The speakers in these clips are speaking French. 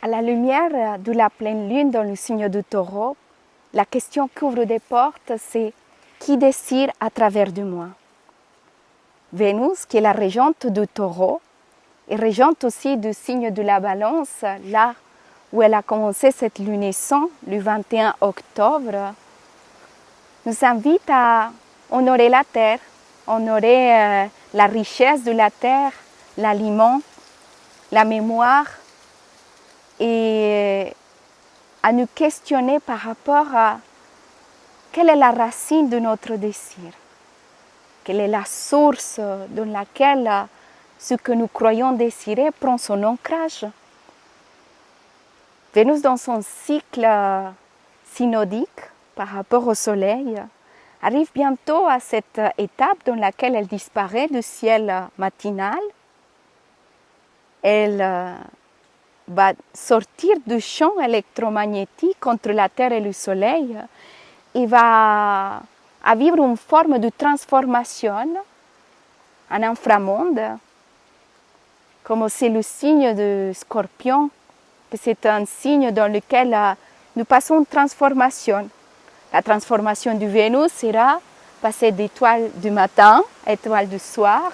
À la lumière de la pleine lune dans le signe du taureau, la question qui ouvre des portes, c'est qui désire à travers de moi? Vénus, qui est la régente du taureau, et régente aussi du signe de la balance, là où elle a commencé cette lunaison, le 21 octobre, nous invite à honorer la terre, honorer la richesse de la terre, l'aliment, la mémoire, et à nous questionner par rapport à quelle est la racine de notre désir, quelle est la source dans laquelle ce que nous croyons désirer prend son ancrage. Vénus, dans son cycle synodique par rapport au Soleil, arrive bientôt à cette étape dans laquelle elle disparaît du ciel matinal. Elle va sortir du champ électromagnétique entre la Terre et le Soleil et va vivre une forme de transformation en inframonde, comme c'est le signe de Scorpion, que c'est un signe dans lequel nous passons une transformation. La transformation de Vénus sera passer d'étoile du matin à étoile du soir,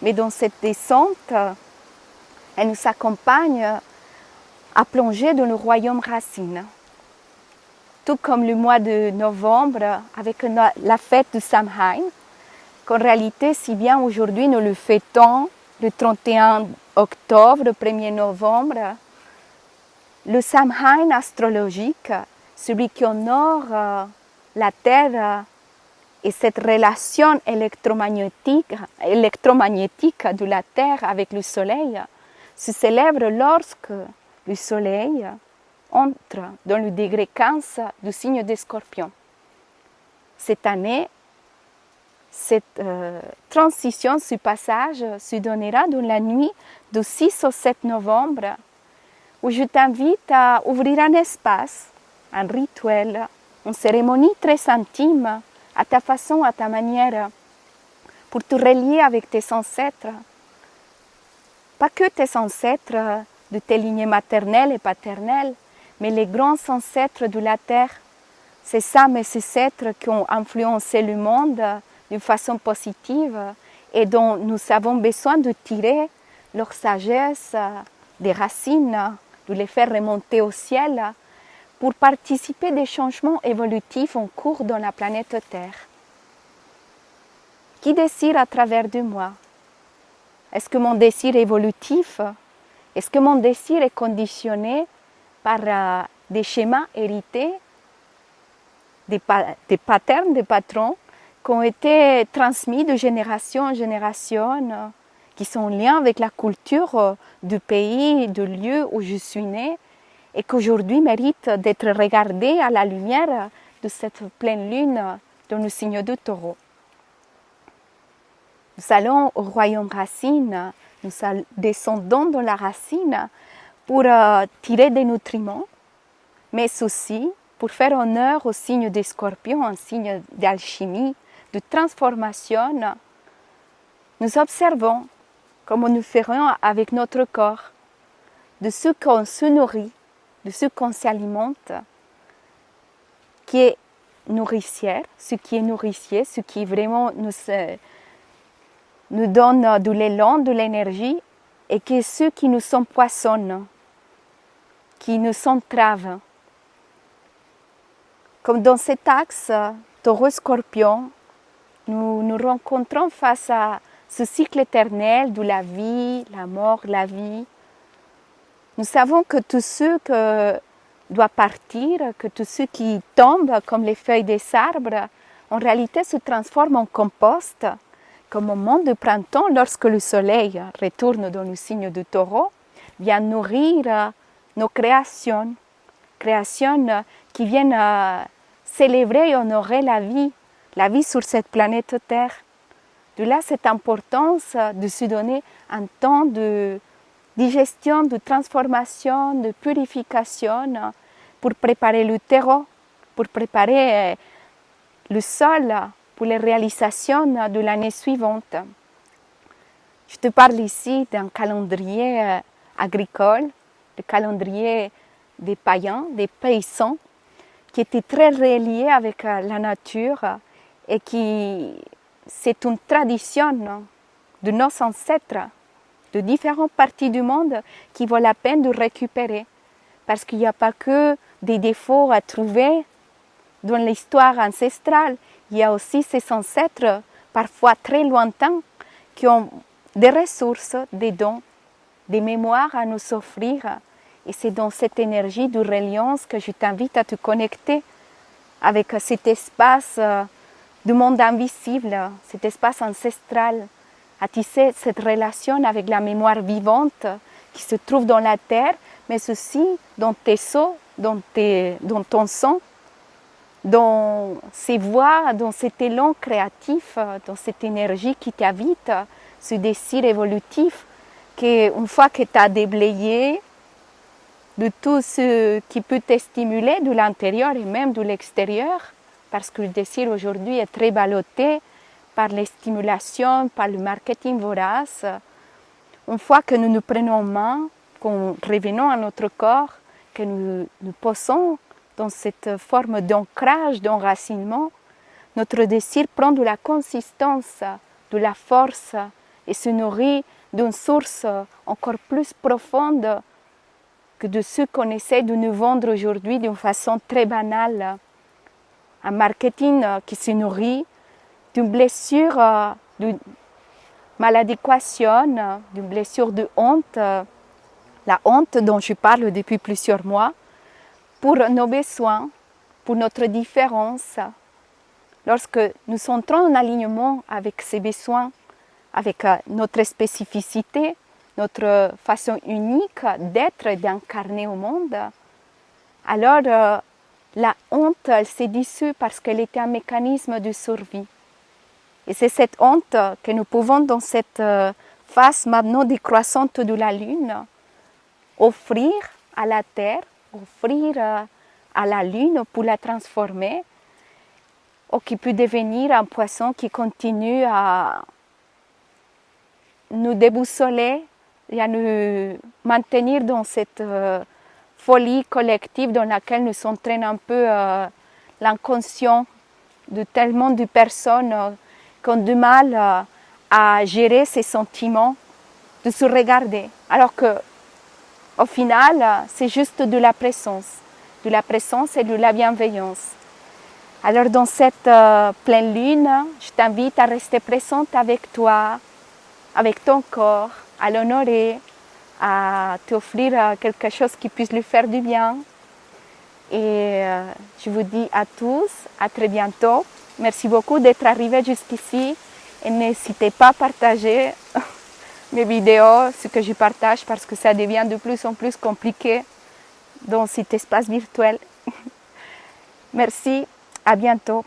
mais dans cette descente, elle nous accompagne à plonger dans le royaume racine. Tout comme le mois de novembre avec la fête du Samhain, qu'en réalité, si bien aujourd'hui nous le fêtons le 31 octobre, le 1er novembre, le Samhain astrologique, celui qui honore la Terre et cette relation électromagnétique de la Terre avec le Soleil, se célèbre lorsque le Soleil entre dans le degré 15 du signe des Scorpions. Cette année, cette transition, ce passage se donnera dans la nuit du 6 au 7 novembre, où je t'invite à ouvrir un espace, un rituel, une cérémonie très intime, à ta façon, à ta manière, pour te relier avec tes ancêtres. Pas que tes ancêtres de tes lignées maternelles et paternelles, mais les grands ancêtres de la Terre, ces âmes et ces êtres qui ont influencé le monde d'une façon positive et dont nous avons besoin de tirer leur sagesse des racines, de les faire remonter au ciel pour participer des changements évolutifs en cours dans la planète Terre. Qui désire à travers de moi? Est-ce que mon désir est évolutif? Est-ce que mon désir est conditionné par des schémas hérités, des patterns, des patrons qui ont été transmis de génération en génération, qui sont en lien avec la culture du pays, du lieu où je suis née, et qu'aujourd'hui méritent d'être regardés à la lumière de cette pleine lune dans le signe du Taureau. Nous allons au royaume racine, nous descendons dans la racine pour tirer des nutriments, mais aussi pour faire honneur au signe des Scorpions, un signe d'alchimie, de transformation. Nous observons, comme nous ferons avec notre corps, de ce qu'on se nourrit, de ce qu'on s'alimente, qui est nourricière, ce qui est nourricier, ce qui vraiment nous donne de l'élan, de l'énergie, et qui est ce qui nous empoisonne, qui nous entrave. Comme dans cet axe Taureau-Scorpion, nous nous rencontrons face à ce cycle éternel de la vie, la mort, la vie. Nous savons que tout ce qui doit partir, que tout ce qui tombe comme les feuilles des arbres, en réalité se transforme en compost, comme au moment du printemps, lorsque le soleil retourne dans le signe du Taureau, vient nourrir nos créations qui viennent célébrer et honorer la vie sur cette planète Terre. De là, cette importance de se donner un temps de digestion, de transformation, de purification pour préparer le terreau, pour préparer le sol pour les réalisations de l'année suivante. Je te parle ici d'un calendrier agricole le calendrier des païens, des paysans, qui était très relié avec la nature et qui c'est une tradition de nos ancêtres de différentes parties du monde qui vaut la peine de récupérer. Parce qu'il n'y a pas que des défauts à trouver dans l'histoire ancestrale, il y a aussi ces ancêtres, parfois très lointains, qui ont des ressources, des dons, des mémoires à nous offrir. Et c'est dans cette énergie de reliance que je t'invite à te connecter avec cet espace du monde invisible, cet espace ancestral, à tisser cette relation avec la mémoire vivante qui se trouve dans la terre, mais aussi dans tes os, dans ton sang, dans ces voix, dans cet élan créatif, dans cette énergie qui t'habite, ce désir évolutif, qu'une fois que tu as déblayé de tout ce qui peut te stimuler de l'intérieur et même de l'extérieur, parce que le désir aujourd'hui est très ballotté par les stimulations, par le marketing vorace. Une fois que nous nous prenons en main, qu'on revenons à notre corps, que nous nous posons dans cette forme d'ancrage, d'enracinement, notre désir prend de la consistance, de la force et se nourrit d'une source encore plus profonde que de ce qu'on essaie de nous vendre aujourd'hui d'une façon très banale. Un marketing qui se nourrit d'une blessure, d'une maladéquation, d'une blessure de honte, la honte dont je parle depuis plusieurs mois, pour nos besoins, pour notre différence. Lorsque nous entrons en alignement avec ces besoins, avec notre spécificité, notre façon unique d'être et d'incarner au monde, alors la honte, elle s'est dissoute parce qu'elle était un mécanisme de survie. Et c'est cette honte que nous pouvons, dans cette phase maintenant décroissante de la Lune, offrir à la Terre, offrir à la Lune pour la transformer, ou qui peut devenir un poisson qui continue à nous déboussoler et à nous maintenir dans cette folie collective dans laquelle nous entraîne un peu l'inconscient de tellement de personnes qui ont du mal à gérer ces sentiments, de se regarder. Alors que, au final, c'est juste de la présence et de la bienveillance. Alors dans cette pleine lune, je t'invite à rester présente avec toi, avec ton corps, à l'honorer, à t'offrir quelque chose qui puisse lui faire du bien. Et je vous dis à tous, à très bientôt. Merci beaucoup d'être arrivés jusqu'ici et n'hésitez pas à partager mes vidéos, ce que je partage, parce que ça devient de plus en plus compliqué dans cet espace virtuel. Merci, à bientôt.